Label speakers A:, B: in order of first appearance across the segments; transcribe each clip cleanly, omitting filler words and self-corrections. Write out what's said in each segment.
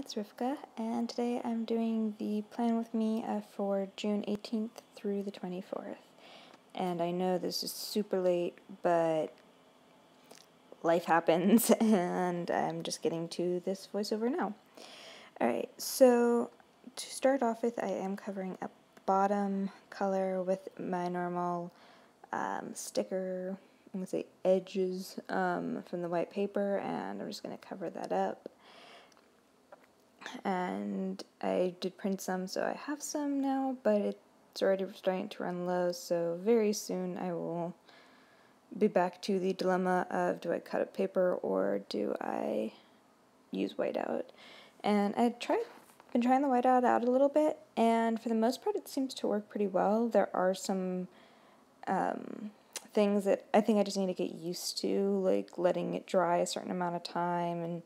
A: it's Rivka, and today I'm doing the plan with me for June 18th through the 24th. And I know this is super late, but life happens, and I'm just getting to this voiceover now. Alright, so to start off with, I am covering up the bottom color with my normal sticker, I'm going to say edges from the white paper, and I'm just going to cover that up. And I did print some, so I have some now, but it's already starting to run low, so very soon I will be back to the dilemma of do I cut up paper or do I use whiteout. And I've been trying the whiteout out a little bit, and for the most part it seems to work pretty well. There are some things that I think I just need to get used to, like letting it dry a certain amount of time and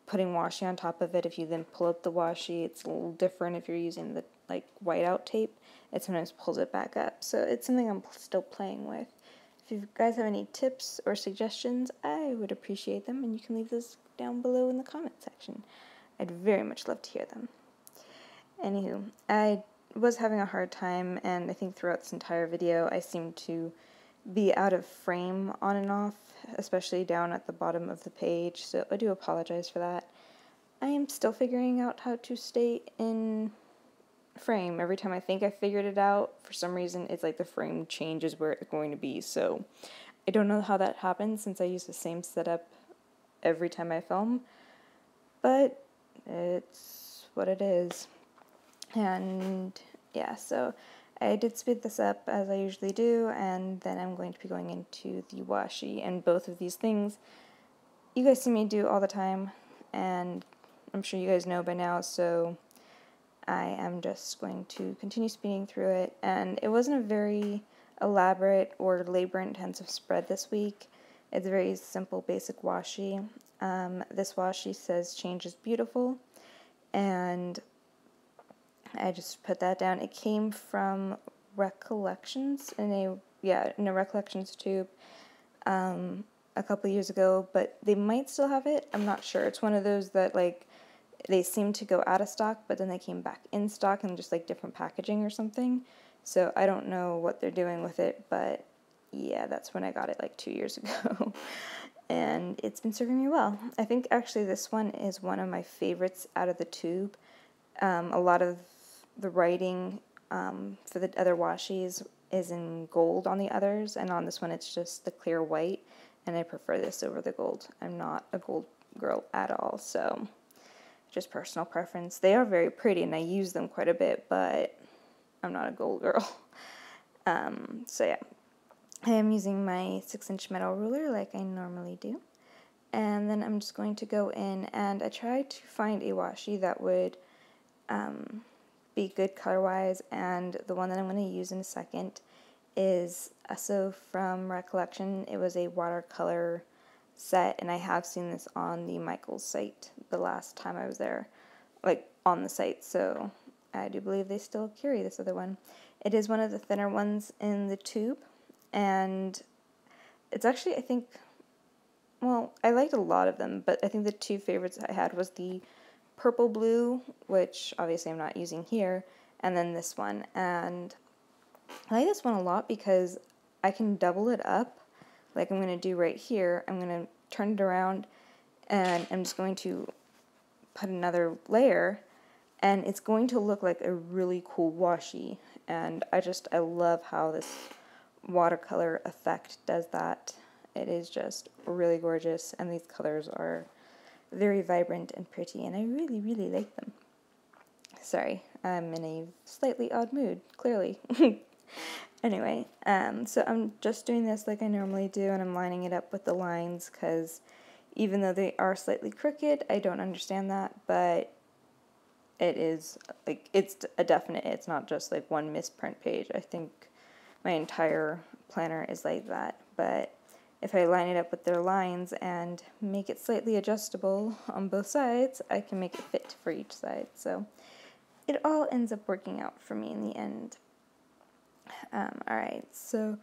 A: putting washi on top of it. If you then pull up the washi, it's a little different if you're using the whiteout tape. It sometimes pulls it back up. So it's something I'm still playing with. If you guys have any tips or suggestions, I would appreciate them, and you can leave those down below in the comment section. I'd very much love to hear them. Anywho, I was having a hard time, and I think throughout this entire video I seemed to be out of frame on and off, especially down at the bottom of the page, so I do apologize for that. I am still figuring out how to stay in frame. Every time I think I figured it out, for some reason it's like the frame changes where it's going to be, so I don't know how that happens since I use the same setup every time I film, but it's what it is. And yeah, so I did speed this up as I usually do, and then I'm going to be going into the washi, and both of these things you guys see me do all the time, and I'm sure you guys know by now, so I am just going to continue speeding through it. And it wasn't a very elaborate or labor-intensive spread this week. It's a very simple, basic washi. This washi says "Change is beautiful," and I just put that down. It came from Recollections in a Recollections tube a couple years ago, but they might still have it. I'm not sure. It's one of those that they seem to go out of stock, but then they came back in stock in just different packaging or something. So I don't know what they're doing with it, but yeah, that's when I got it 2 years ago. And it's been serving me well. I think actually this one is one of my favorites out of the tube. A lot of the writing for the other washis is in gold on the others, and on this one it's just the clear white, and I prefer this over the gold. I'm not a gold girl at all, so just personal preference. They are very pretty and I use them quite a bit, but I'm not a gold girl. So yeah, I am using my 6-inch metal ruler like I normally do, and then I'm just going to go in, and I tried to find a washi that would be good color-wise, and the one that I'm going to use in a second is also from Recollection. It was a watercolor set, and I have seen this on the Michaels site the last time I was there, on the site, so I do believe they still carry this other one. It is one of the thinner ones in the tube, and it's actually, I think, well, I liked a lot of them, but I think the two favorites I had was the purple blue, which obviously I'm not using here, and then this one. And I like this one a lot because I can double it up like I'm going to do right here. I'm going to turn it around, and I'm just going to put another layer, and it's going to look like a really cool washi. And I love how this watercolor effect does that. It is just really gorgeous, and these colors are very vibrant and pretty, and I really, really like them. Sorry, I'm in a slightly odd mood, clearly. Anyway, so I'm just doing this like I normally do, and I'm lining it up with the lines, because even though they are slightly crooked, I don't understand that, but it is, it's a definite, it's not just one misprint page. I think my entire planner is like that, but if I line it up with their lines and make it slightly adjustable on both sides, I can make it fit for each side. So it all ends up working out for me in the end. Alright, so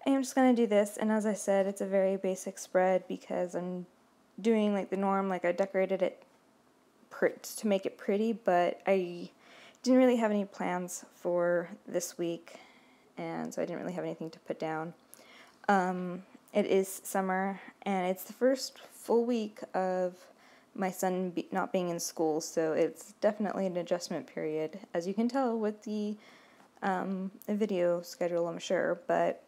A: I am just going to do this, and as I said, it's a very basic spread because I'm doing the norm, I decorated it to make it pretty, but I didn't really have any plans for this week, and so I didn't really have anything to put down. It is summer, and it's the first full week of my son not being in school, so it's definitely an adjustment period, as you can tell with the video schedule, I'm sure, but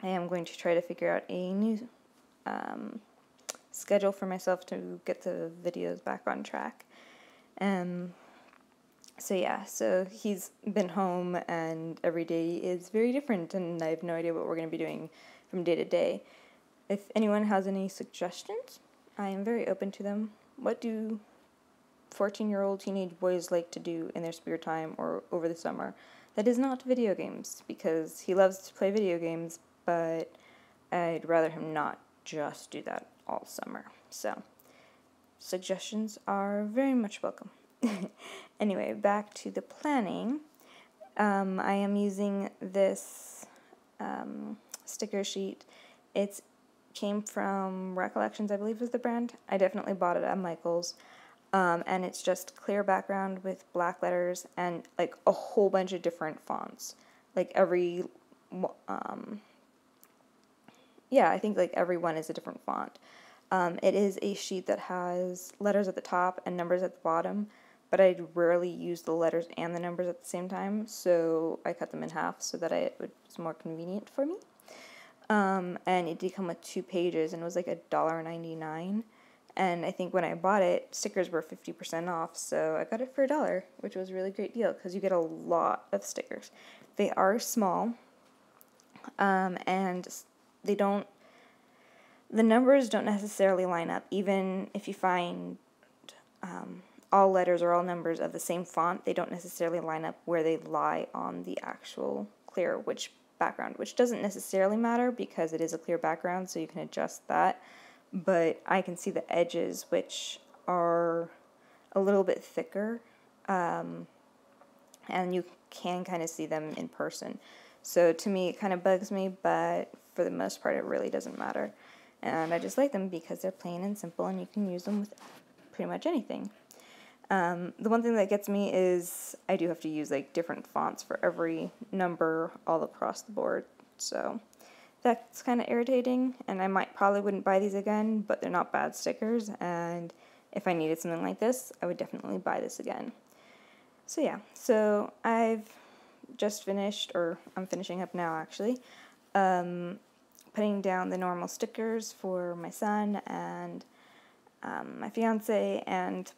A: I am going to try to figure out a new schedule for myself to get the videos back on track. So yeah, so he's been home, and every day is very different, and I have no idea what we're going to be doing from day to day. If anyone has any suggestions, I am very open to them. What do 14-year-old teenage boys like to do in their spare time or over the summer that is not video games? Because he loves to play video games, but I'd rather him not just do that all summer. So, suggestions are very much welcome. Anyway, back to the planning. I am using this sticker sheet. It came from Recollections, I believe was the brand. I definitely bought it at Michael's. And it's just clear background with black letters and like a whole bunch of different fonts. Like every, I think like every one is a different font. It is a sheet that has letters at the top and numbers at the bottom, but I rarely use the letters and the numbers at the same time, so I cut them in half so that it was more convenient for me. And it did come with 2 pages, and it was like $1.99. And I think when I bought it, stickers were 50% off, so I got it for $1, which was a really great deal because you get a lot of stickers. They are small, and the numbers don't necessarily line up. Even if you find all letters or all numbers of the same font, they don't necessarily line up where they lie on the actual clear background, which doesn't necessarily matter because it is a clear background, so you can adjust that. But I can see the edges, which are a little bit thicker, and you can kind of see them in person. So to me, it kind of bugs me, but for the most part, it really doesn't matter. And I just like them because they're plain and simple, and you can use them with pretty much anything. The one thing that gets me is I do have to use like different fonts for every number all across the board, so that's kind of irritating, and I probably wouldn't buy these again, but they're not bad stickers, and if I needed something like this, I would definitely buy this again. So yeah, so I've just finished, or I'm finishing up now actually, putting down the normal stickers for my son and my fiance, and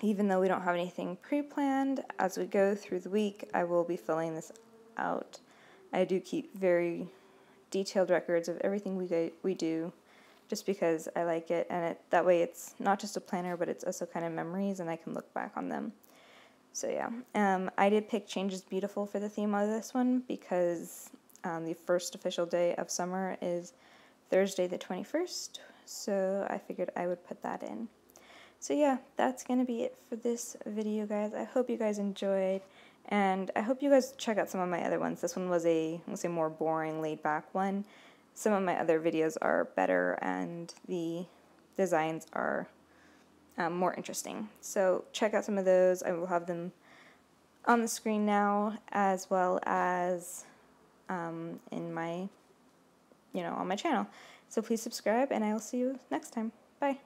A: even though we don't have anything pre-planned, as we go through the week, I will be filling this out. I do keep very detailed records of everything we do, just because I like it, and that way it's not just a planner, but it's also kind of memories, and I can look back on them. So yeah, I did pick Change is Beautiful for the theme of this one because the first official day of summer is Thursday the 21st, so I figured I would put that in. So yeah, that's going to be it for this video, guys. I hope you guys enjoyed, and I hope you guys check out some of my other ones. This one was let's say, more boring, laid-back one. Some of my other videos are better, and the designs are more interesting. So check out some of those. I will have them on the screen now, as well as in my, on my channel. So please subscribe, and I will see you next time. Bye.